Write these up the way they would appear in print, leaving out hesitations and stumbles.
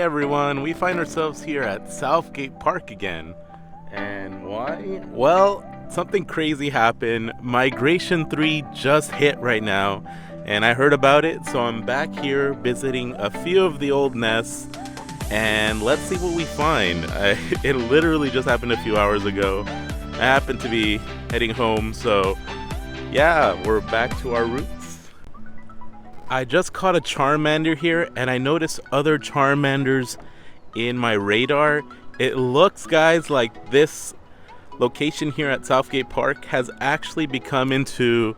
everyone, we find ourselves here at Southgate Park again. And why? Well, something crazy happened. Migration 3 just hit right now, and I heard about it, so I'm back here visiting a few of the old nests, and let's see what we find. It literally just happened a few hours ago. I happen to be heading home, so yeah, we're back to our roots. I just caught a Charmander here, and I noticed other Charmanders in my radar. It looks, guys, like this location here at Southgate Park has actually become into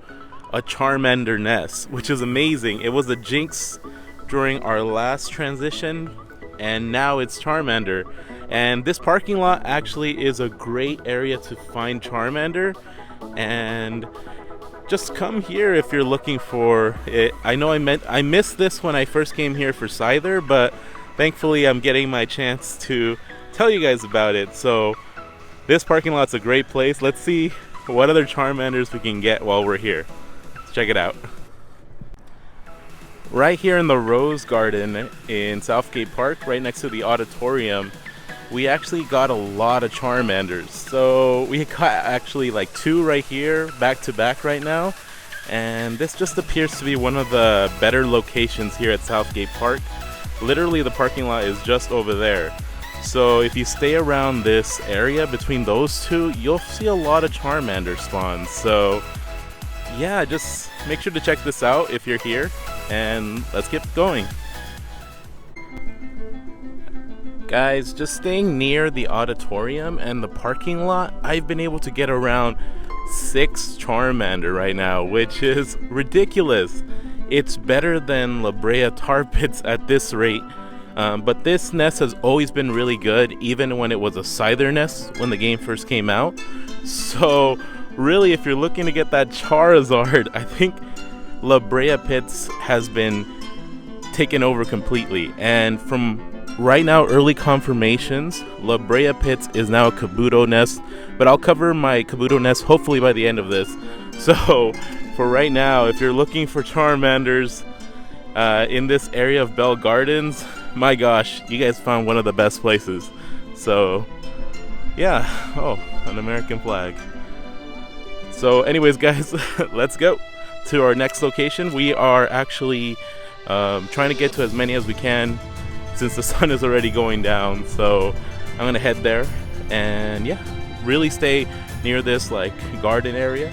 a Charmander Nest, which is amazing. It was a Jinx during our last transition, and now it's Charmander. And this parking lot actually is a great area to find Charmander, and just come here if you're looking for it. I know I missed this when I first came here for Scyther, but thankfully I'm getting my chance to tell you guys about it. So this parking lot's a great place. Let's see what other Charmanders we can get while we're here. Let's check it out. Right here in the Rose Garden in Southgate Park, right next to the auditorium, we actually got a lot of Charmanders. So we got actually like 2 right here, back to back right now. And this just appears to be one of the better locations here at Southgate Park. Literally the parking lot is just over there. So if you stay around this area between those two, you'll see a lot of Charmander spawns. So yeah, just make sure to check this out if you're here, and let's get going. Guys, just staying near the auditorium and the parking lot, I've been able to get around 6 Charmander right now, which is ridiculous. It's better than La Brea tar pits at this rate. But this nest has always been really good, even when it was a Scyther nest when the game first came out. So really, if you're looking to get that Charizard, I think La Brea pits has been taken over completely. And from right now, early confirmations, La Brea pits is now a Kabuto nest, but I'll cover my Kabuto nest hopefully by the end of this. So for right now, if you're looking for Charmanders in this area of Bell Gardens, my gosh, you guys found one of the best places. So yeah, oh, an American flag. So anyways, guys, let's go to our next location. We are actually trying to get to as many as we can since the sun is already going down. So I'm gonna head there, and yeah, really stay near this like garden area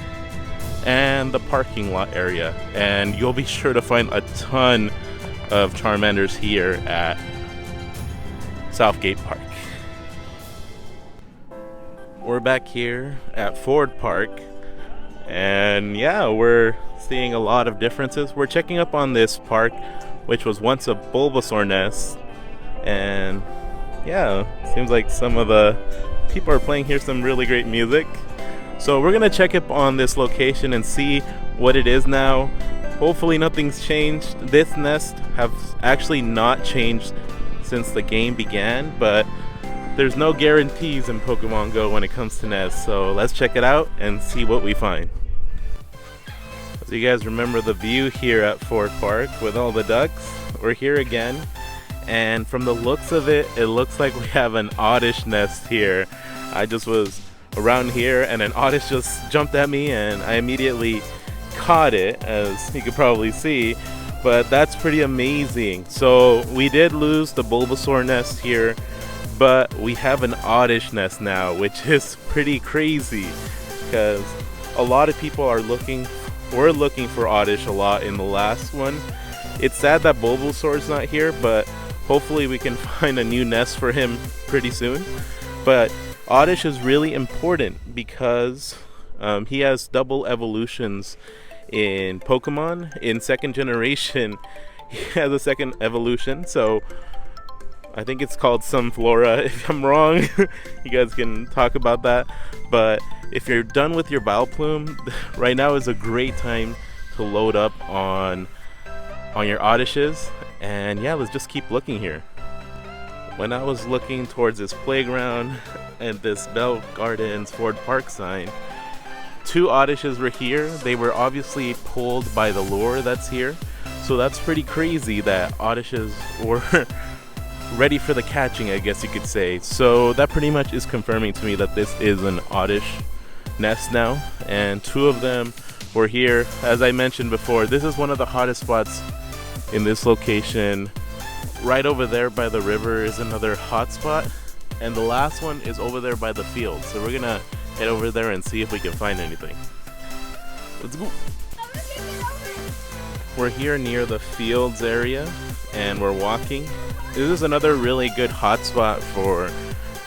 and the parking lot area, and you'll be sure to find a ton of Charmanders here at Southgate Park. We're back here at Ford Park, and yeah, we're seeing a lot of differences. We're checking up on this park, which was once a Bulbasaur Nest, and yeah, seems like some of the people are playing here some really great music. So we're gonna check up on this location and see what it is now. Hopefully nothing's changed. This nest has actually not changed since the game began, but there's no guarantees in Pokemon Go when it comes to nests. So let's check it out and see what we find. So you guys remember the view here at Ford Park with all the ducks? We're here again, and from the looks of it, it looks like we have an Oddish nest here. I just was around here and an Oddish just jumped at me, and I immediately caught it, as you could probably see. But that's pretty amazing. So we did lose the Bulbasaur nest here, but we have an Oddish nest now, which is pretty crazy because a lot of people were looking for Oddish a lot in the last one. It's sad that Bulbasaur's not here, but hopefully we can find a new nest for him pretty soon. But Oddish is really important because he has double evolutions in Pokemon. In second generation, he has a second evolution, so I think it's called Sunflora. If I'm wrong, you guys can talk about that. But if you're done with your Vileplume, right now is a great time to load up on your Oddishes. And yeah, let's just keep looking here. When I was looking towards this playground and this Bell Gardens Ford Park sign, 2 Oddishes were here. They were obviously pulled by the lure that's here. So that's pretty crazy that Oddishes were ready for the catching, I guess you could say. So that pretty much is confirming to me that this is an oddish nest now, and 2 of them were here. As I mentioned before, this is one of the hottest spots in this location. Right over there by the river is another hot spot, and the last one is over there by the field. So we're gonna head over there and see if we can find anything. Let's go. We're here near the fields area and we're walking. This is another really good hot spot for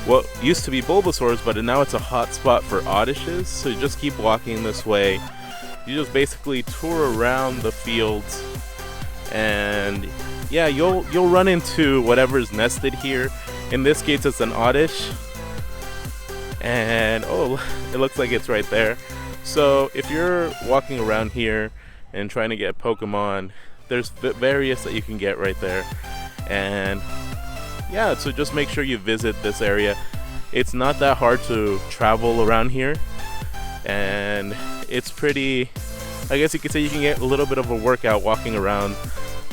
what used to be Bulbasaurs, but now it's a hot spot for Oddishes. So you just keep walking this way. You just basically tour around the fields, and yeah, you'll run into whatever's nested here. In this case, it's an Oddish, and oh, it looks like it's right there. So if you're walking around here and trying to get Pokemon, there's various that you can get right there. And yeah, so just make sure you visit this area. It's not that hard to travel around here, and it's pretty, I guess you could say you can get a little bit of a workout walking around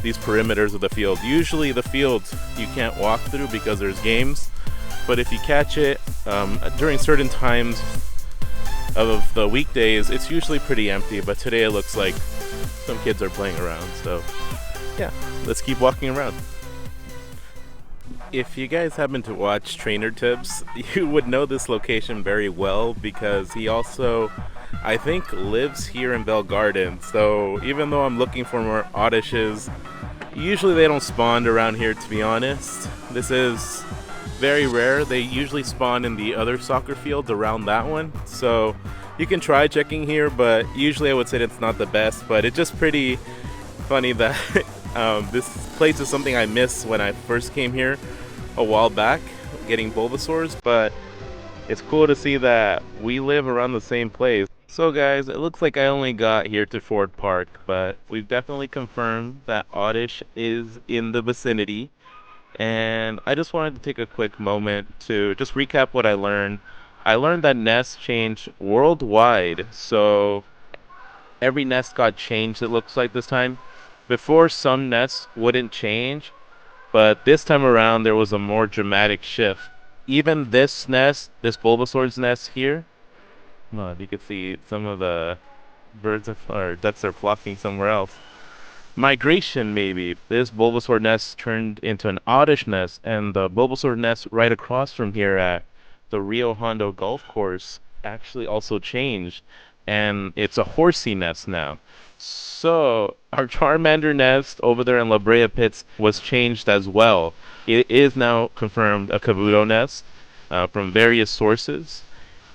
these perimeters of the field. Usually the fields you can't walk through because there's games, but if you catch it during certain times of the weekdays, it's usually pretty empty, but today it looks like some kids are playing around. So yeah, let's keep walking around. If you guys happen to watch Trainer Tips, you would know this location very well because he also, I think, lives here in Bell Garden. So even though I'm looking for more Oddishes, usually they don't spawn around here, to be honest. This is very rare. They usually spawn in the other soccer fields around that one. So you can try checking here, but usually I would say it's not the best. But it's just pretty funny that this place is something I missed when I first came here a while back, getting Bulbasaurs, but it's cool to see that we live around the same place. So guys, it looks like I only got here to Ford Park, but we've definitely confirmed that Oddish is in the vicinity. And I just wanted to take a quick moment to just recap what I learned. I learned that nests change worldwide, so every nest got changed, it looks like this time. Before, some nests wouldn't change, but this time around there was a more dramatic shift. Even this nest, this Bulbasaur's nest here, you can see some of the birds or ducks are flocking somewhere else. Migration, maybe. This Bulbasaur nest turned into an Oddish nest, and the Bulbasaur nest right across from here at the Rio Hondo Golf Course actually also changed, and it's a horsey nest now. So our Charmander Nest over there in La Brea Pits was changed as well. It is now confirmed a Kabuto nest from various sources.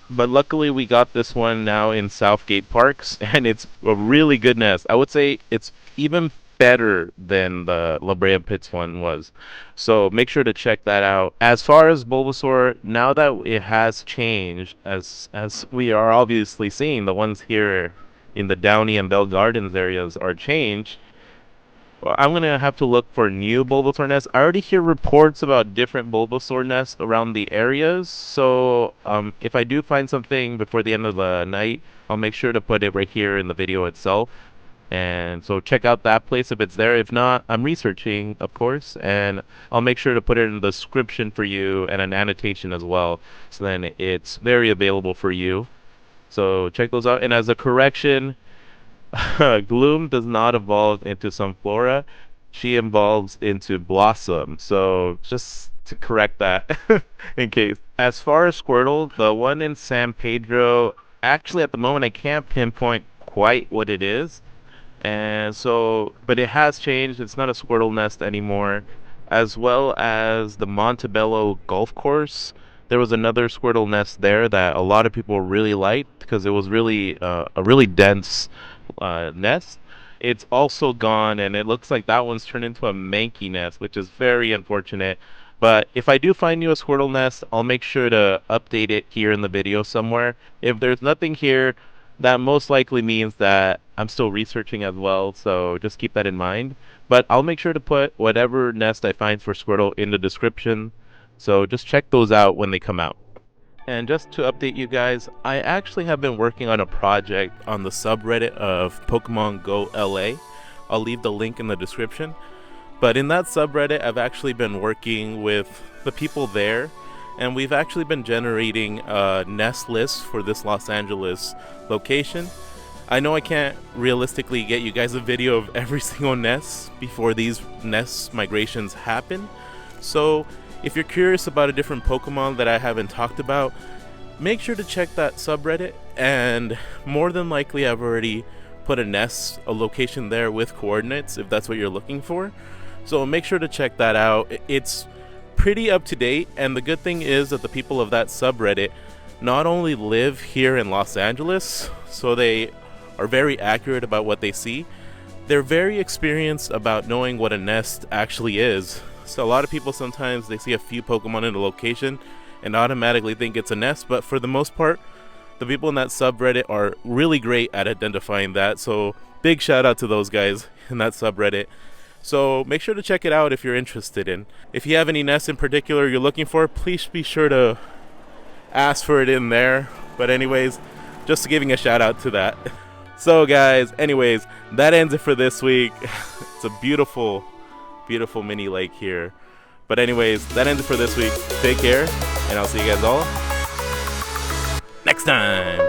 But luckily we got this one now in Southgate Parks, and it's a really good nest. I would say it's even better than the La Brea Pits one was. So make sure to check that out. As far as Bulbasaur, now that it has changed, as we are obviously seeing, the ones here in the Downey and Bell Gardens areas are changed. Well, I'm gonna have to look for new Bulbasaur nests. I already hear reports about different Bulbasaur nests around the areas, so if I do find something before the end of the night, I'll make sure to put it right here in the video itself. And so check out that place if it's there. If not, I'm researching, of course, and I'll make sure to put it in the description for you and an annotation as well, so then it's very available for you. So check those out. And as a correction, Gloom does not evolve into Sunflora. She evolves into Blossom. So just to correct that in case. As far as Squirtle, the one in San Pedro, actually at the moment I can't pinpoint quite what it is. And so, but it has changed. It's not a Squirtle nest anymore. As well as the Montebello Golf Course, there was another Squirtle nest there that a lot of people really liked because it was really a really dense nest. It's also gone, and it looks like that one's turned into a Mankey nest, which is very unfortunate. But if I do find you a Squirtle nest, I'll make sure to update it here in the video somewhere. If there's nothing here, that most likely means that I'm still researching as well, so just keep that in mind. But I'll make sure to put whatever nest I find for Squirtle in the description, so just check those out when they come out. And just to update you guys, I actually have been working on a project on the subreddit of Pokemon Go LA. I'll leave the link in the description. But in that subreddit, I've actually been working with the people there, and we've actually been generating a nest list for this Los Angeles location. I know I can't realistically get you guys a video of every single nest before these nest migrations happen. So if you're curious about a different Pokemon that I haven't talked about, make sure to check that subreddit, and more than likely I've already put a location there with coordinates if that's what you're looking for. So make sure to check that out. It's pretty up to date, and the good thing is that the people of that subreddit not only live here in Los Angeles, so they are very accurate about what they see, they're very experienced about knowing what a nest actually is. So a lot of people, sometimes they see a few Pokemon in a location and automatically think it's a nest, but for the most part, the people in that subreddit are really great at identifying that. So big shout out to those guys in that subreddit. So make sure to check it out if you're interested in. If you have any nests in particular you're looking for, please be sure to ask for it in there. But anyways, just giving a shout out to that. So guys, anyways, that ends it for this week. It's a beautiful, beautiful mini lake here. But anyways, that ends it for this week. Take care, and I'll see you guys all next time.